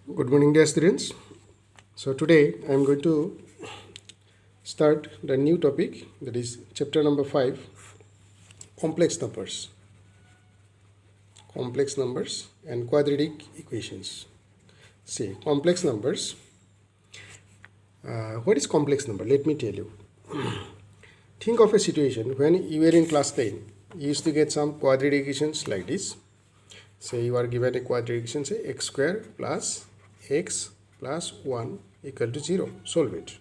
Good morning, dear students. So today I am going to start the new topic, that is chapter number 5, complex numbers. Complex numbers and quadratic equations. See, complex numbers. What is complex number? Let me tell you. Think of a situation when you were in class 10. You used to get some quadratic equations like this. Say you are given a quadratic equation, say x square plus x plus 1 equal to 0. Solve it.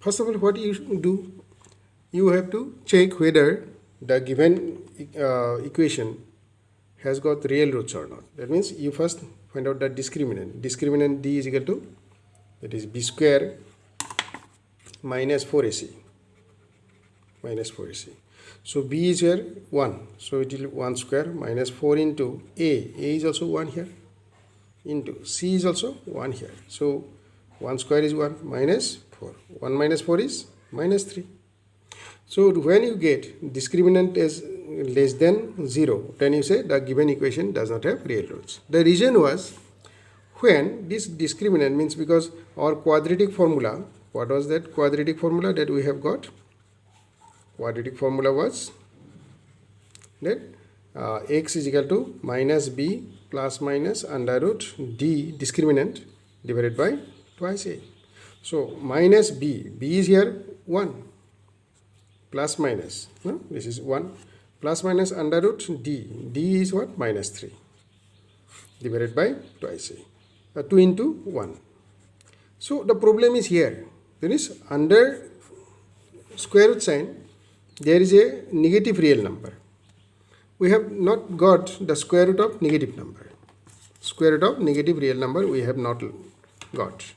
First of all, what you do? You have to check whether the given equation has got real roots or not. That means you first find out the discriminant. Discriminant d is equal to, that is b square minus 4ac. Minus 4ac. So b is here 1. So it will 1 square minus 4 into a. A is also 1 here. Into c is also 1 here. So 1 square is 1 minus 4. 1 minus 4 is minus 3. So when you get discriminant as less than 0, then you say the given equation does not have real roots. The reason was, when this discriminant means, because our quadratic formula, what was that quadratic formula that we have got? Quadratic formula was that x is equal to minus b plus minus under root d discriminant divided by twice a. So minus b is here 1, plus minus, no? This is 1, plus minus under root d is what? Minus 3 divided by twice a, 2 into 1. So the problem is here, there is under square root sign, there is a negative real number. We have not got the square root of negative number. Square root of negative real number we have not got.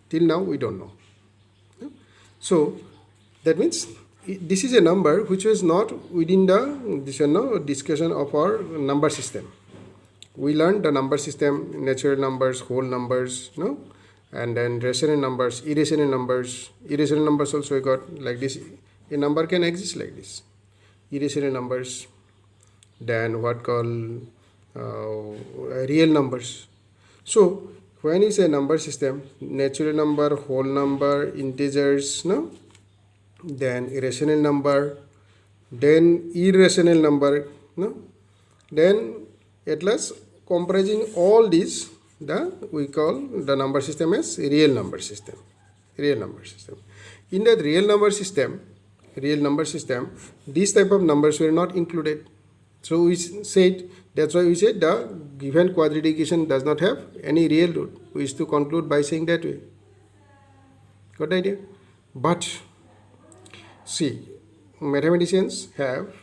Till now we don't know. So that means this is a number which was not within the discussion of our number system. We learned the number system, natural numbers, whole numbers, no? And then rational numbers, irrational numbers. Irrational numbers also we got like this. A number can exist like this. Irrational numbers. Then what called real numbers. So when you say number system, natural number, whole number, integers, no? Then irrational number, then irrational number, no? Then at last comprising all these, we call the number system as real number system. Real number system. In that real number system, these type of numbers were not included. So we said, that's why we said the given quadratic equation does not have any real root. We used to conclude by saying that way. Got the idea? But see, mathematicians have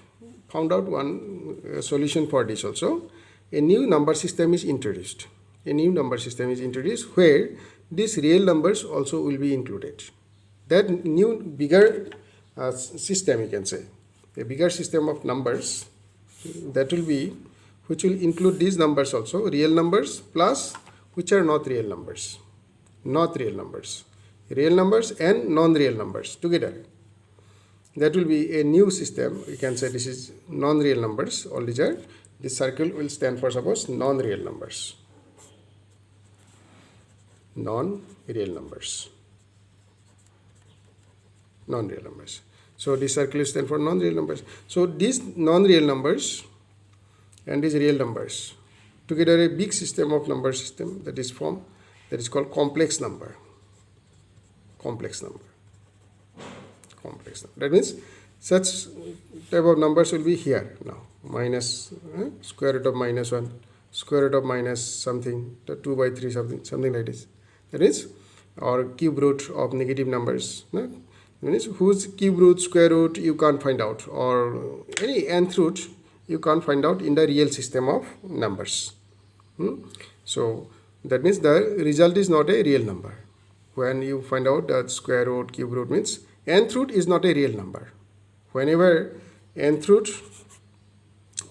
found out one solution for this also. A new number system is introduced. A new number system is introduced where these real numbers also will be included. That new bigger system, you can say, a bigger system of numbers, that will be, which will include these numbers also, real numbers plus which are not real numbers. Not real numbers. Real numbers and non-real numbers together. That will be a new system. You can say this is non-real numbers. All these are, this circle will stand for, suppose, non-real numbers. Non-real numbers. Non-real numbers. So this circle is stand for non-real numbers. So these non-real numbers and these real numbers together, a big system of number system that is formed, that is called complex number. Complex number. Complex number. That means such type of numbers will be here now. Minus square root of minus 1, square root of minus something, 2 by 3 something like this. That is, or cube root of negative numbers. No? Means whose cube root, square root you can't find out, or any nth root you can't find out in the real system of numbers. So that means the result is not a real number. When you find out that square root, cube root, means nth root is not a real number. Whenever nth root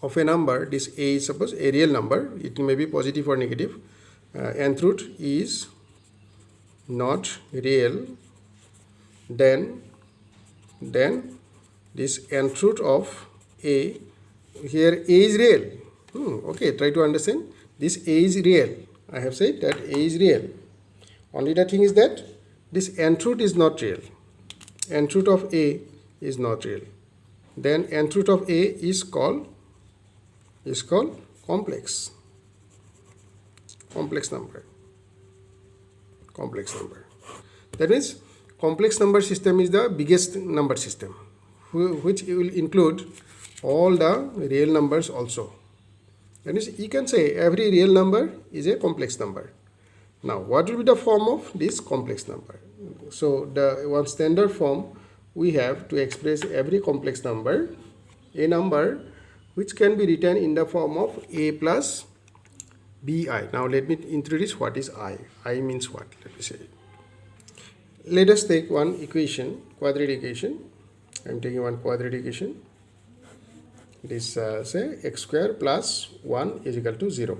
of a number, this a is suppose a real number, it may be positive or negative, nth root is not real, then this nth root of a, here a is real. Okay, try to understand. This a is real. I have said that A is real. Only the thing is that this nth root is not real. Nth root of A is not real. Then nth root of A is called complex. Complex number. Complex number. That means complex number system is the biggest number system, which will include all the real numbers also. That means you can say every real number is a complex number. Now, what will be the form of this complex number? So, the one standard form we have to express every complex number, a number which can be written in the form of a plus bi. Now, let me introduce what is I. I means what? Let me say. Let us take one equation, quadratic equation. I am taking one quadratic equation. This say x square plus 1 is equal to 0.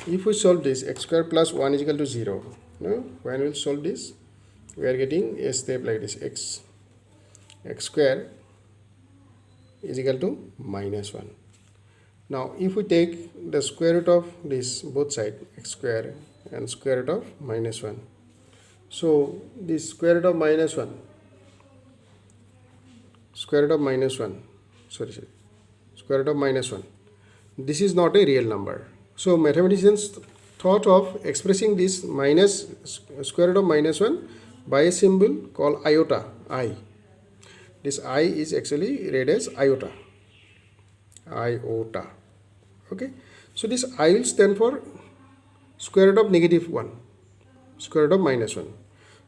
If we solve this, x square plus 1 is equal to 0. No? When we will solve this, we are getting a step like this. X square is equal to minus 1. Now, if we take the square root of this both side, x square and square root of minus 1. So, this square root of minus 1, square root of minus 1, square root of minus 1, this is not a real number. So, mathematicians thought of expressing this minus square root of minus 1 by a symbol called iota, I. This I is actually read as iota. Iota. Okay. So, this I will stand for square root of negative 1, square root of minus 1.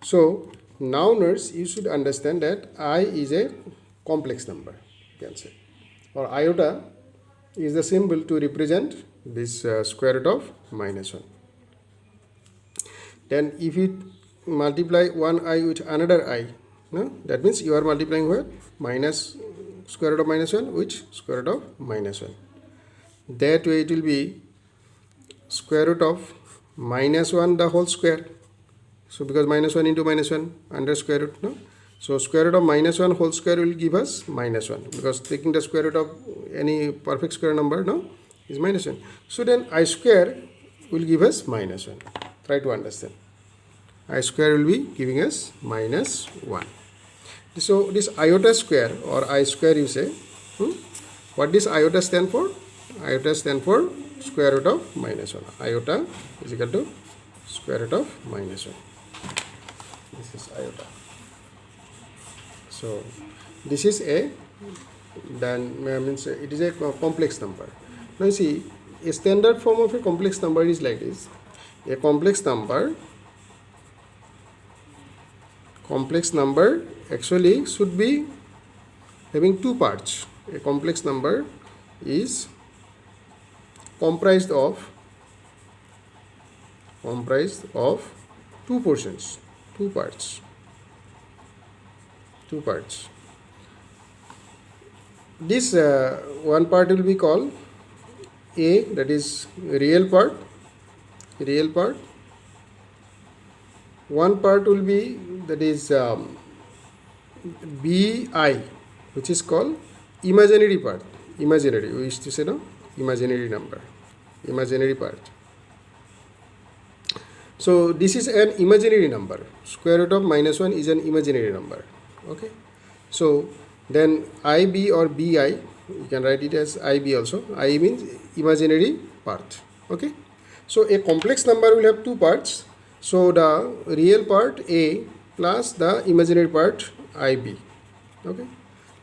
So, now nerds, you should understand that I is a complex number, you can say, or iota is the symbol to represent this square root of minus 1. Then if you multiply one I with another I, no? That means you are multiplying what? Minus square root of minus 1 with square root of minus 1. That way it will be square root of minus 1 the whole square. So, because minus 1 into minus 1 under square root, no? So, square root of minus 1 whole square will give us minus 1, because taking the square root of any perfect square number, no, is minus 1. So, then I square will give us minus 1. Try to understand. I square will be giving us minus 1. So, this iota square or I square you say, what does iota stand for? Iota stand for square root of minus 1. Iota is equal to square root of minus 1. This is iota. So, this is a, then means it is a complex number. Now, you see, a standard form of a complex number is like this. A complex number actually should be having two parts. A complex number is comprised of two portions, two parts. This one part will be called A, that is real part. One part will be, that is BI, which is called imaginary part. Imaginary, we used to say, no, imaginary number, imaginary part. So, this is an imaginary number. Square root of minus 1 is an imaginary number. Okay. So, then IB or BI, you can write it as IB also. I means imaginary part. Okay. So, a complex number will have two parts. So, the real part A plus the imaginary part IB. Okay.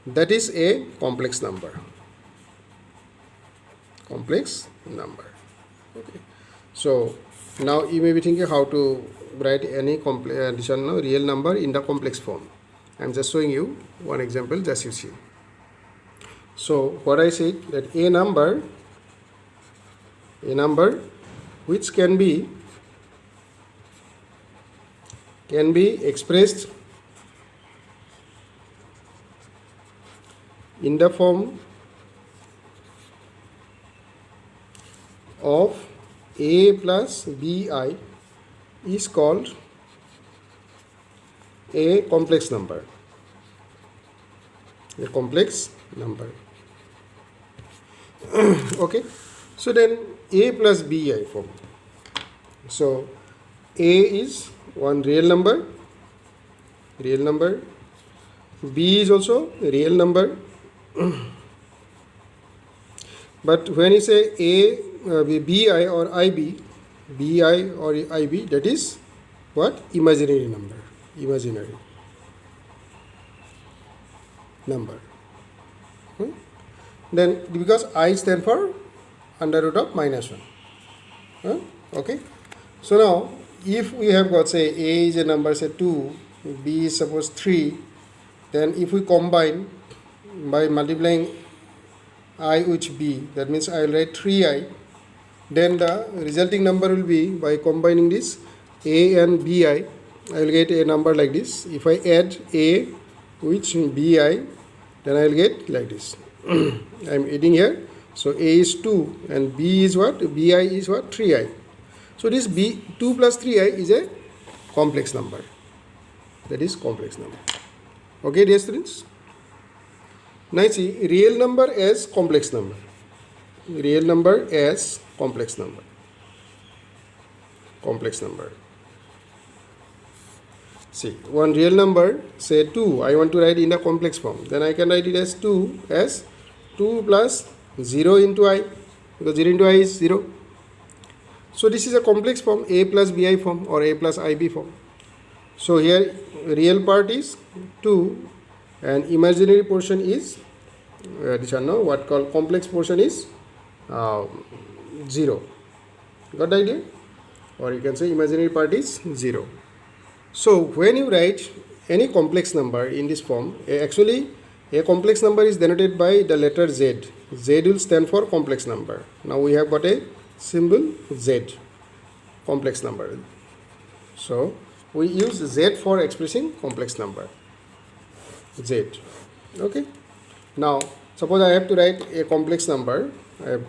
That is a complex number. Complex number. Okay. So, now you may be thinking how to write any real number in the complex form. I am just showing you one example, just you see. So, what I said, that a number which can be expressed in the form of A plus BI is called a complex number. A complex number. Okay. So, then A plus BI form. So A is one real number, B is also a real number. But when you say BI or IB, that is what? Imaginary number. Then because I stand for under root of minus 1. Okay. So now if we have got, say, A is a number, say 2, B is suppose 3, then if we combine by multiplying I with B, that means I will write 3I, then the resulting number will be, by combining this A and BI, I will get a number like this. If I add A with BI, then I will get like this. I am adding here. So A is 2 and B is what? BI is what? 3I. So this 2 plus 3I is a complex number. That is complex number. Okay, dear students? Now see, real number as complex number. Real number as complex number. Complex number. See, one real number, say 2, I want to write in a complex form. Then I can write it as 2 plus 0 into I, because 0 into I is 0. So this is a complex form, A plus BI form or A plus IB form. So here real part is 2 and imaginary portion is what called complex portion is 0. Got the idea? Or you can say imaginary part is 0. So when you write any complex number in this form, actually a complex number is denoted by the letter Z. Z will stand for complex number. Now we have got a symbol Z, complex number. So we use Z for expressing complex number, Z. Okay. Now suppose I have to write a complex number. I am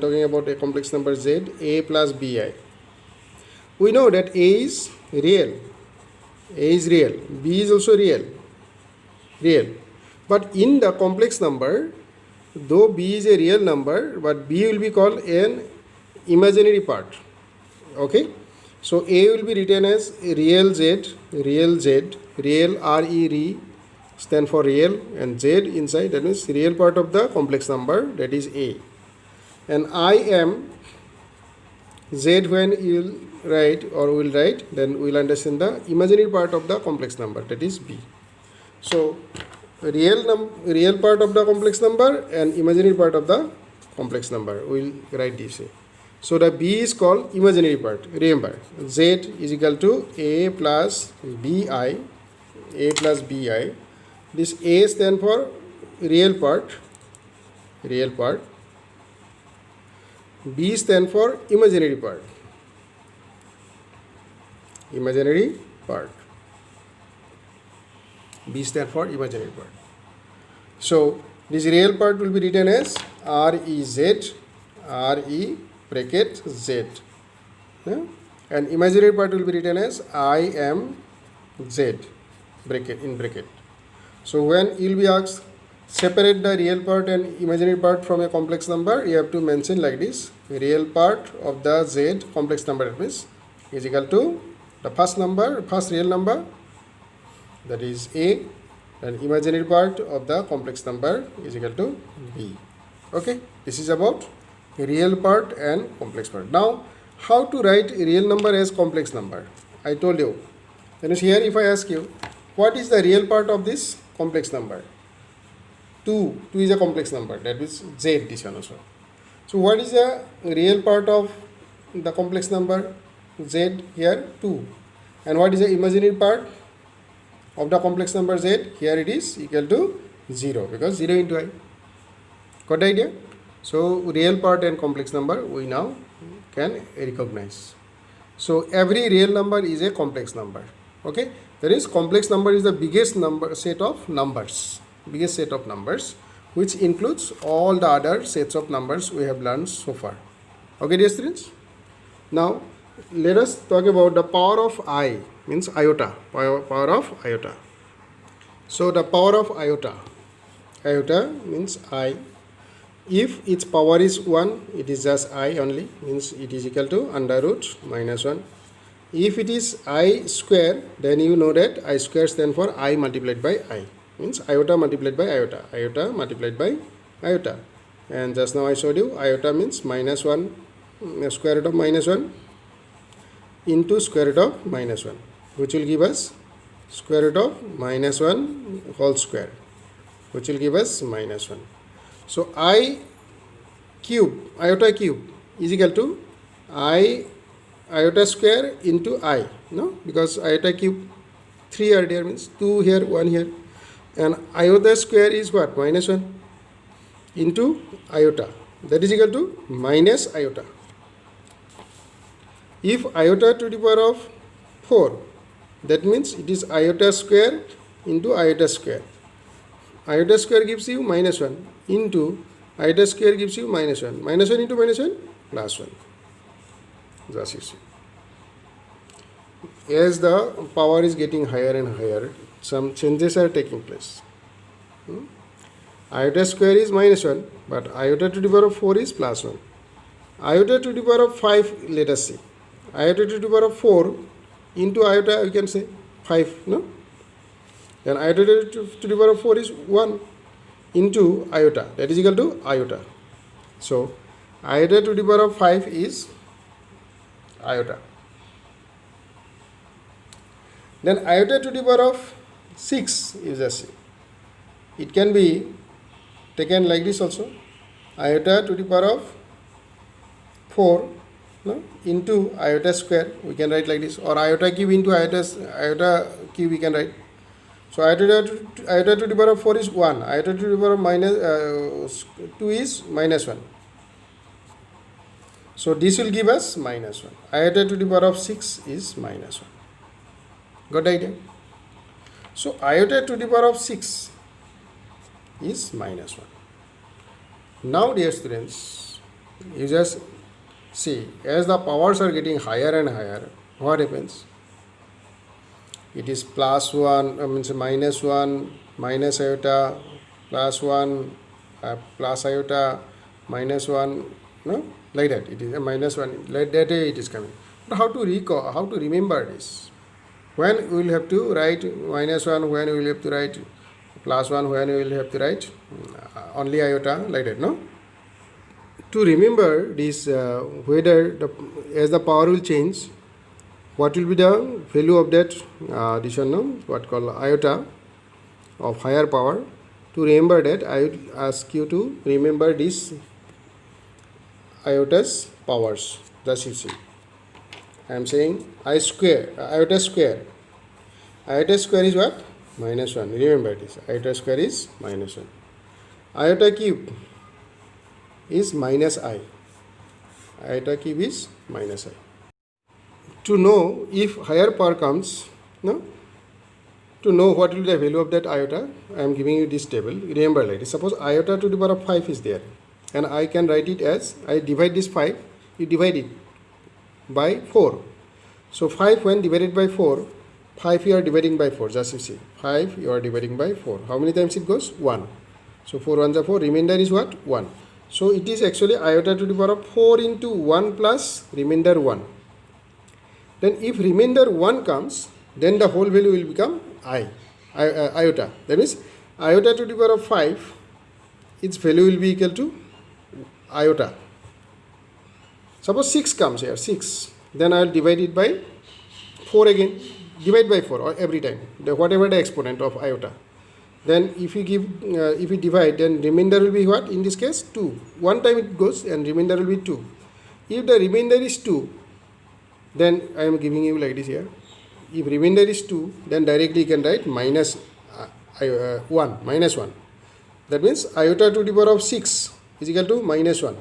talking about a complex number Z, A plus BI. We know that A is real. A is real. B is also real. But in the complex number, though B is a real number, but B will be called an imaginary part. Okay. So A will be written as real Z, real R-E, stand for real, and Z inside, that means real part of the complex number, that is A. And I am Z, when you will write or will write, then we will understand the imaginary part of the complex number, that is B. So real part of the complex number and imaginary part of the complex number, we will write this. So the B is called imaginary part. Remember, Z is equal to A plus BI. This A stands for real part. B stands for imaginary part. B stands for imaginary part. So this real part will be written as RE bracket Z. And imaginary part will be written as I am Z bracket. So when you will be asked separate the real part and imaginary part from a complex number, you have to mention like this: real part of the Z complex number, that means, is equal to the first real number, that is A, and imaginary part of the complex number is equal to B. Okay, this is about real part and complex part. Now, how to write a real number as complex number? I told you. Then here if I ask you, what is the real part of this complex number? 2 is a complex number, that is Z, this one also. So what is the real part of the complex number Z? Here 2. And what is the imaginary part of the complex number Z? Here it is equal to 0, because 0 into I. Got the idea? So real part and complex number we now can recognize. So every real number is a complex number. Okay, that is, complex number is the biggest set of numbers, which includes all the other sets of numbers we have learned so far. Okay, dear students. Now let us talk about the power of I, means iota. Power of iota. So the power of iota means I. If its power is 1, it is just I only, means it is equal to under root minus 1. If it is I square, then you know that I square stands for I multiplied by I, means iota multiplied by iota, iota multiplied by iota. And just now I showed you iota means minus 1, square root of minus 1 into square root of minus 1, which will give us square root of minus 1 whole square, which will give us minus 1. So I cube, iota cube is equal to I iota square into I, no, because iota cube 3 are there, means 2 here, 1 here, and iota square is what? Minus 1 into iota, that is equal to minus iota. If iota to the power of 4, that means it is iota square into iota square. Iota square gives you minus 1 into iota square gives you minus 1. Minus 1 into minus 1 plus 1. Just you see. As the power is getting higher and higher, some changes are taking place. Iota square is minus 1, but iota to the power of 4 is plus 1. Iota to the power of 5, let us see. Iota to the power of 4 into iota, we can say 5, no? Then iota to the power of 4 is 1 into iota, that is equal to iota. So iota to the power of 5 is iota. Then iota to the power of 6 is a C. It can be taken like this also. Iota to the power of 4, no, into iota square, we can write like this, or iota cube into iota cube we can write. So iota to the power of 4 is 1, iota to the power of minus 2 is minus 1. So this will give us minus 1. Iota to the power of 6 is minus 1. Got the idea? So iota to the power of 6 is minus 1. Now dear students, you just see, as the powers are getting higher and higher, what happens? It is plus 1, means minus 1, minus iota, plus 1, plus iota, minus 1, no? Like that. It is a minus 1, like that it is coming. But how to recall, how to remember this? When we will have to write minus 1, when we will have to write plus 1, when we will have to write only iota, like that, no? To remember this, whether as the power will change, what will be the value of that this one, no, what called iota of higher power. To remember that, I would ask you to remember this iota's powers. Thus you see, I am saying iota square. Iota square is what? Minus 1. Remember this, iota square is minus 1. Iota cube is minus I. Iota cube is minus I. To know if higher power comes, no, to know what will be the value of that iota, I am giving you this table. Remember like this. Suppose iota to the power of 5 is there, and I can write it as, I divide this 5, you divide it by 4. So 5 when divided by 4, 5 you are dividing by 4, just you see, 5 you are dividing by 4. How many times it goes? 1. So 4 1s are 4, remainder is what? 1. So it is actually iota to the power of 4 into 1 plus remainder 1. Then if remainder 1 comes, then the whole value will become iota. That means iota to the power of 5, its value will be equal to iota. Suppose 6 comes here, 6. Then I will divide it by 4 again. Divide by 4 every time, whatever the exponent of iota. Then if you divide, then remainder will be what? In this case 2. One time it goes and remainder will be 2. If the remainder is 2, then I am giving you like this here. If remainder is 2, then directly you can write minus 1, minus 1. That means iota to the power of 6 is equal to minus 1.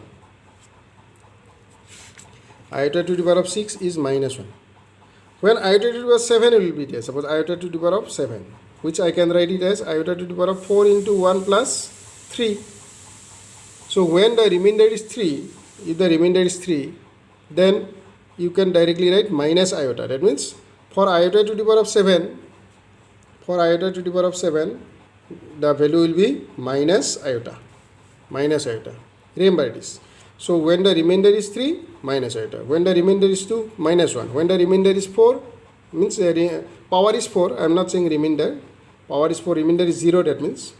Iota to the power of 6 is minus 1. When iota to the power of 7 will be there, suppose iota to the power of 7, which I can write it as iota to the power of 4 into 1 plus 3. So when the remainder is 3, if the remainder is 3, then you can directly write minus iota. That means for iota to the power of 7, the value will be minus iota. Minus iota. Remember this. So when the remainder is 3, minus iota. When the remainder is 2, minus 1. When the remainder is 4, means power is 4. I am not saying remainder. Power is 4, remainder is 0, that means.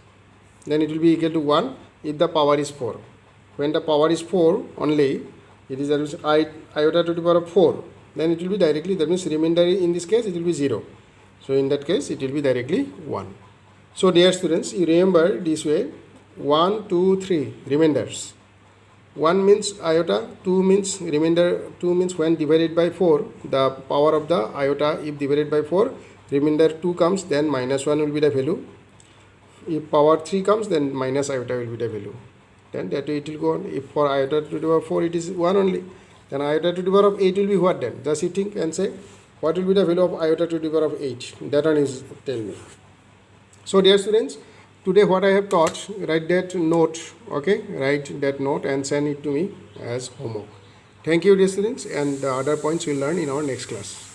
Then it will be equal to 1 if the power is 4. When the power is 4 only, it is iota to the power of 4. Then it will be directly, that means remainder in this case it will be 0. So in that case it will be directly 1. So dear students, you remember this way: 1, 2, 3 remainders. 1 means iota, 2 means remainder, 2 means when divided by 4, the power of the iota, if divided by 4, remainder 2 comes, then minus 1 will be the value. If power 3 comes, then minus iota will be the value. Then that way it will go on. If for iota to the power of 4 it is 1 only, then iota to the power of 8 will be what then? Just you think and say, what will be the value of iota to the power of 8? That one is, tell me. So dear students, today what I have taught, write that note, okay? Write that note and send it to me as homework. Thank you dear students, and the other points we will learn in our next class.